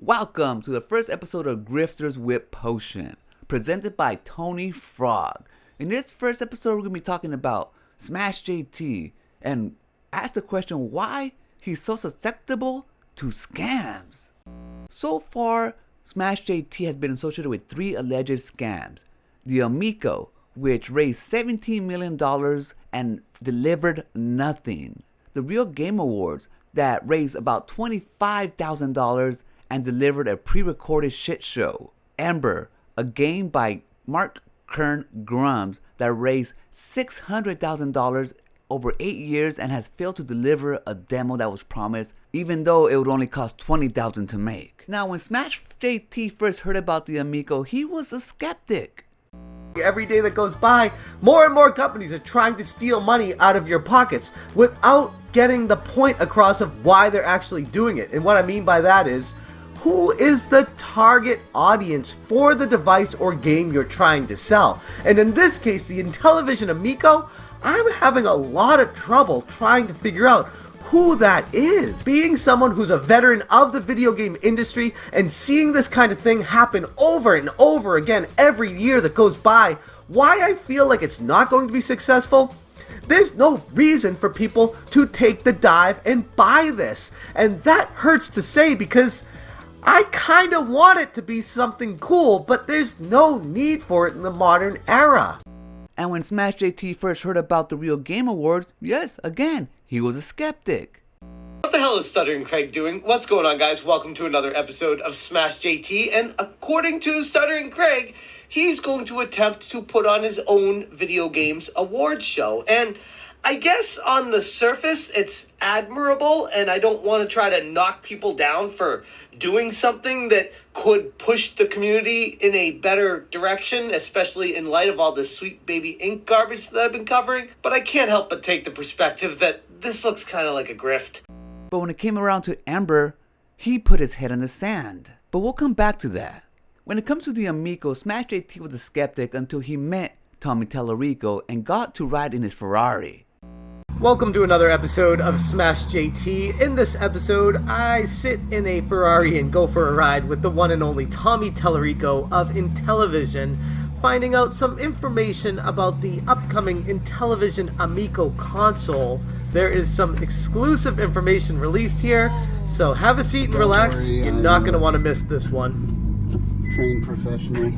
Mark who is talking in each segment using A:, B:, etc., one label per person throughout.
A: Welcome to the first episode of Grifters with Potion, presented by Tony Frog. In this first episode, we're going to be talking about SmashJT and ask the question why he's so susceptible to scams. So far, SmashJT has been associated with 3 alleged scams. The Amico, which raised $17 million and delivered nothing. The Real Game Awards, that raised about $25,000 and delivered a pre-recorded shit show. Ember, a game by Mark Kern Grums that raised $600,000 over 8 years and has failed to deliver a demo that was promised, even though it would only cost $20,000 to make. Now, when SmashJT first heard about the Amico, he was a skeptic.
B: Every day that goes by, more and more companies are trying to steal money out of your pockets without getting the point across of why they're actually doing it. And what I mean by that is, who is the target audience for the device or game you're trying to sell? And in this case, the Intellivision Amico, I'm having a lot of trouble trying to figure out who that is. Being someone who's a veteran of the video game industry and seeing this kind of thing happen over and over again every year that goes by, why I feel like it's not going to be successful? There's no reason for people to take the dive and buy this. And that hurts to say because I kind of want it to be something cool, but there's no need for it in the modern era.
A: And when SmashJT first heard about the Real Game Awards, yes, again, he was a skeptic.
C: What the hell is Stuttering Craig doing? What's going on, guys? Welcome to another episode of SmashJT, and according to Stuttering Craig, he's going to attempt to put on his own video games awards show. And I guess on the surface, it's admirable, and I don't want to try to knock people down for doing something that could push the community in a better direction, especially in light of all this Sweet Baby Inc. garbage that I've been covering. But I can't help but take the perspective that this looks kind of like a grift.
A: But when it came around to Ember, he put his head in the sand. But we'll come back to that. When it comes to the Amico, SmashJT was a skeptic until he met Tommy Tallarico and got to ride in his Ferrari.
B: Welcome to another episode of SmashJT. In this episode, I sit in a Ferrari and go for a ride with the one and only Tommy Tallarico of Intellivision, finding out some information about the upcoming Intellivision Amico console. There is some exclusive information released here, so have a seat and relax. You're not going to want to miss this one.
D: Trained professional.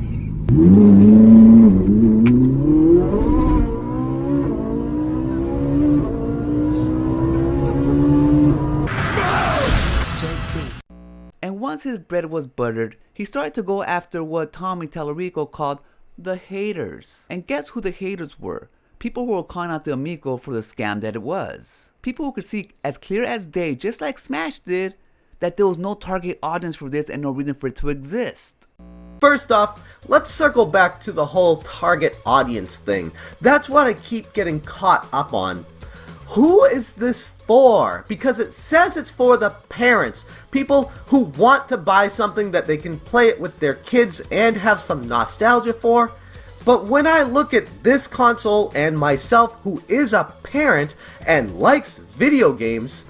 A: And once his bread was buttered, he started to go after what Tommy Tallarico called the haters. And guess who the haters were? People who were calling out the Amico for the scam that it was. People who could see as clear as day, just like Smash did, that there was no target audience for this and no reason for it to exist.
B: First off, let's circle back to the whole target audience thing. That's what I keep getting caught up on. Who is this for? Because it says it's for the parents, people who want to buy something that they can play it with their kids and have some nostalgia for. But when I look at this console and myself, who is a parent and likes video games,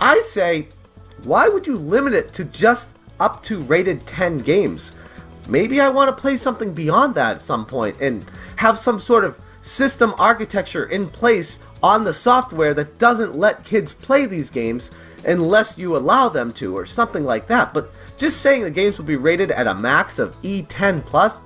B: I say, why would you limit it to just up to rated 10 games? Maybe I want to play something beyond that at some point and have some sort of system architecture in place on the software that doesn't let kids play these games unless you allow them to, or something like that. But just saying the games will be rated at a max of E10+,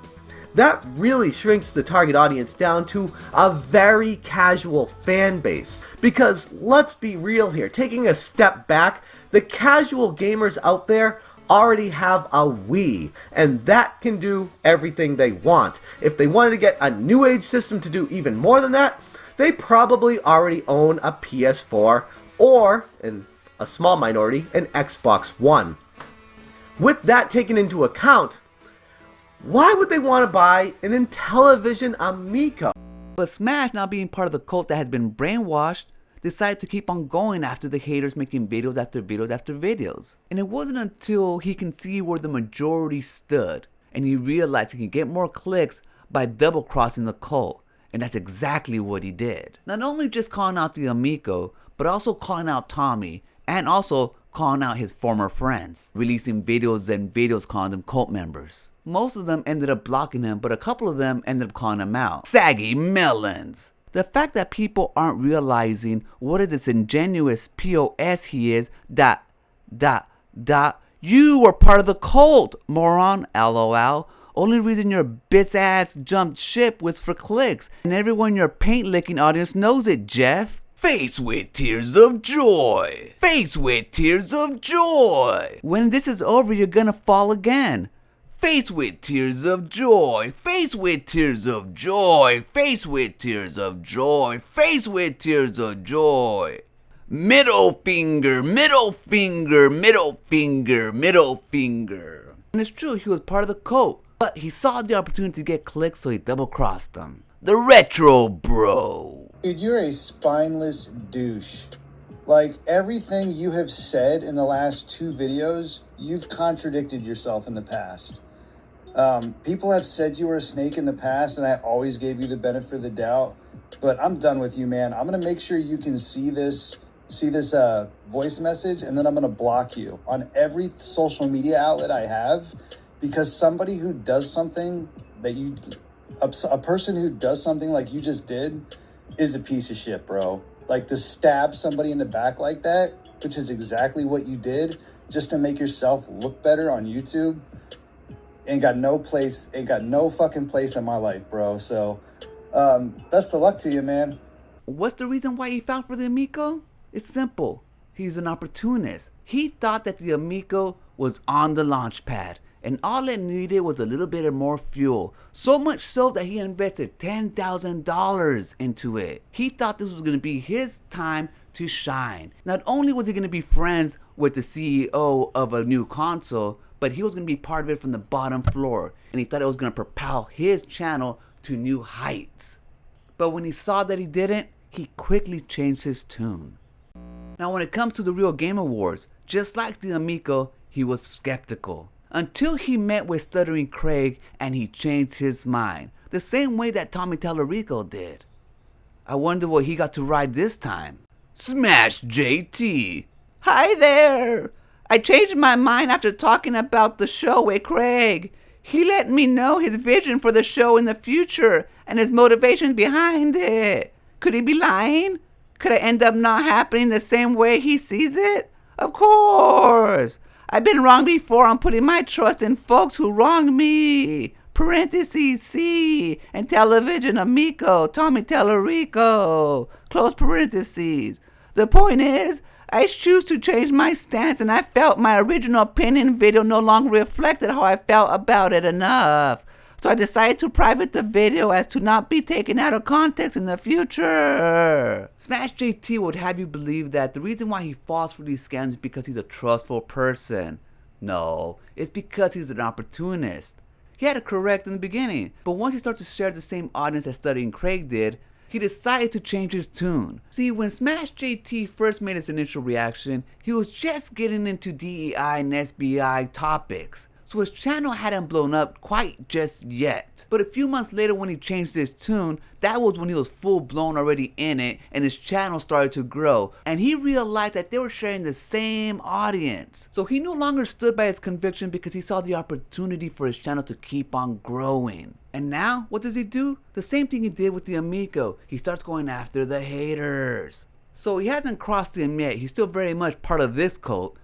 B: that really shrinks the target audience down to a very casual fan base. Because let's be real here, taking a step back, the casual gamers out there already have a Wii, and that can do everything they want. If they wanted to get a new age system to do even more than that, they probably already own a PS4 or, in a small minority, an Xbox One. With that taken into account, why would they want to buy an Intellivision Amico?
A: But Smash, now being part of the cult that has been brainwashed, decided to keep on going after the haters, making videos after videos after videos. And it wasn't until he can see where the majority stood and he realized he can get more clicks by double crossing the cult. And that's exactly what he did. Not only just calling out the Amico, but also calling out Tommy, and also calling out his former friends, releasing videos calling them cult members. Most of them ended up blocking him, but a couple of them ended up calling him out. Saggy melons. The fact that people aren't realizing what a disingenuous POS he is, you were part of the cult, moron, LOL. Only reason your bitch ass jumped ship was for clicks, and everyone in your paint licking audience knows it, Jeff. Face with tears of joy. Face with tears of joy. When this is over, you're gonna fall again. Face with tears of joy. Face with tears of joy. Face with tears of joy. Face with tears of joy. Middle finger, middle finger, middle finger, middle finger. And it's true, he was part of the cult, but he saw the opportunity to get clicks, so he double-crossed them. The retro bro.
D: Dude, you're a spineless douche. Like, everything you have said in the last 2 videos, you've contradicted yourself in the past. People have said you were a snake in the past, and I always gave you the benefit of the doubt, but I'm done with you, man. I'm going to make sure you can see this voice message, and then I'm going to block you on every social media outlet I have, because somebody who does something a person who does something like you just did is a piece of shit, bro. Like, to stab somebody in the back like that, which is exactly what you did, just to make yourself look better on YouTube, ain't got no fucking place in my life, bro. So, best of luck to you, man.
A: What's the reason why he fell for the Amico? It's simple. He's an opportunist. He thought that the Amico was on the launch pad, and all it needed was a little bit of more fuel. So much so that he invested $10,000 into it. He thought this was going to be his time to shine. Not only was he going to be friends with the CEO of a new console, but he was going to be part of it from the bottom floor. And he thought it was going to propel his channel to new heights. But when he saw that he didn't, he quickly changed his tune. Now when it comes to the Real Game Awards, just like the Amico, he was skeptical. Until he met with Stuttering Craig and he changed his mind. The same way that Tommy Tallarico did. I wonder what he got to ride this time. SmashJT. Hi there. I changed my mind after talking about the show with Craig. He let me know his vision for the show in the future and his motivations behind it. Could he be lying? Could I end up not happening the same way he sees it? Of course. I've been wrong before on putting my trust in folks who wrong me. Parentheses C and television amico, Tommy Tallarico. Close parentheses. The point is, I choose to change my stance, and I felt my original opinion video no longer reflected how I felt about it enough. So I decided to private the video as to not be taken out of context in the future. SmashJT would have you believe that the reason why he falls for these scams is because he's a trustful person. No, it's because he's an opportunist. He had it correct in the beginning, but once he started to share the same audience that Stuttering Craig did, he decided to change his tune. See, when SmashJT first made his initial reaction, he was just getting into DEI and SBI topics. So his channel hadn't blown up quite just yet. But a few months later when he changed his tune, that was when he was full blown already in it and his channel started to grow. And he realized that they were sharing the same audience. So he no longer stood by his conviction because he saw the opportunity for his channel to keep on growing. And now, what does he do? The same thing he did with the Amico. He starts going after the haters. So he hasn't crossed him yet. He's still very much part of this cult,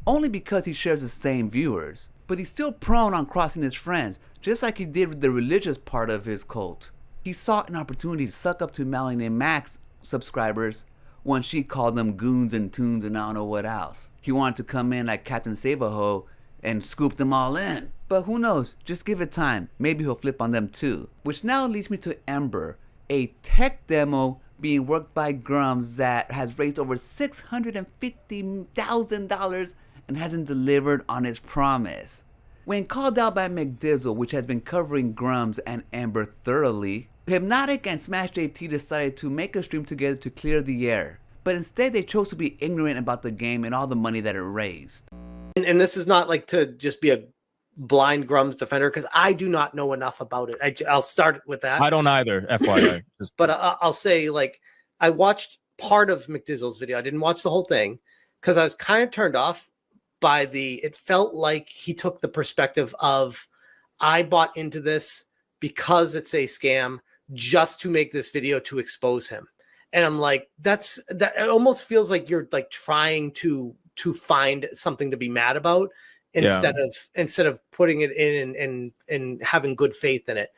A: only because he shares the same viewers. But he's still prone on crossing his friends, just like he did with the religious part of his cult. He sought an opportunity to suck up to Melanie and Max subscribers when she called them goons and toons and I don't know what else. He wanted to come in like Captain Save-A-Ho and scoop them all in. But who knows, just give it time, maybe he'll flip on them too. Which now leads me to Ember, a tech demo being worked by Grums that has raised over $650,000 and hasn't delivered on its promise. When called out by McDizzle, which has been covering Grums and Ember thoroughly, Hypnotic and SmashJT decided to make a stream together to clear the air. But instead they chose to be ignorant about the game and all the money that it raised.
C: And this is not like to just be a blind Grums defender, because I do not know enough about it. I'll start with that.
E: I don't either, FYI.
C: But I'll say, like, I watched part of McDizzle's video. I didn't watch the whole thing. because I was kind of turned off by it felt like he took the perspective of, I bought into this because it's a scam just to make this video to expose him. And I'm like, that it almost feels like you're like trying to find something to be mad about instead of putting it in and having good faith in it.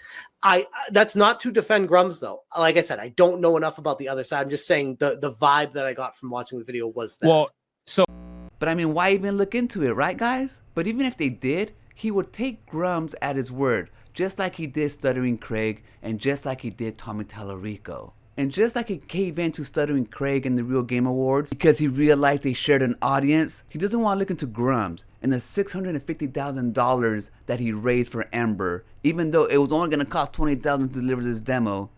C: That's not to defend Grums though. Like I said, I don't know enough about the other side. I'm just saying the vibe that I got from watching the video was that.
E: Well,
A: But I mean, why even look into it, right, guys? But even if they did, he would take Grums at his word, just like he did Stuttering Craig, and just like he did Tommy Tallarico. And just like he gave in to Stuttering Craig in the Real Game Awards because he realized they shared an audience, he doesn't want to look into Grums and the $650,000 that he raised for Ember, even though it was only going to cost $20,000 to deliver this demo,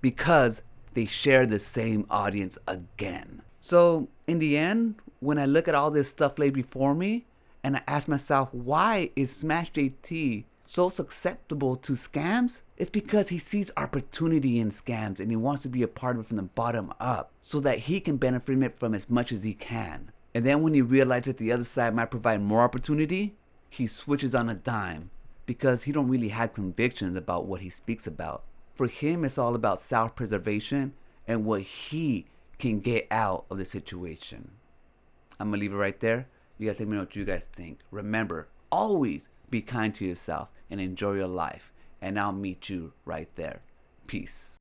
A: because they share the same audience again. So in the end, when I look at all this stuff laid before me, and I ask myself, why is SmashJT so susceptible to scams? It's because he sees opportunity in scams and he wants to be a part of it from the bottom up so that he can benefit from as much as he can. And then when he realizes the other side might provide more opportunity, he switches on a dime because he don't really have convictions about what he speaks about. For him, it's all about self-preservation and what he can get out of the situation. I'm gonna leave it right there. You guys let me know what you guys think. Remember, always be kind to yourself and enjoy your life. And I'll meet you right there. Peace.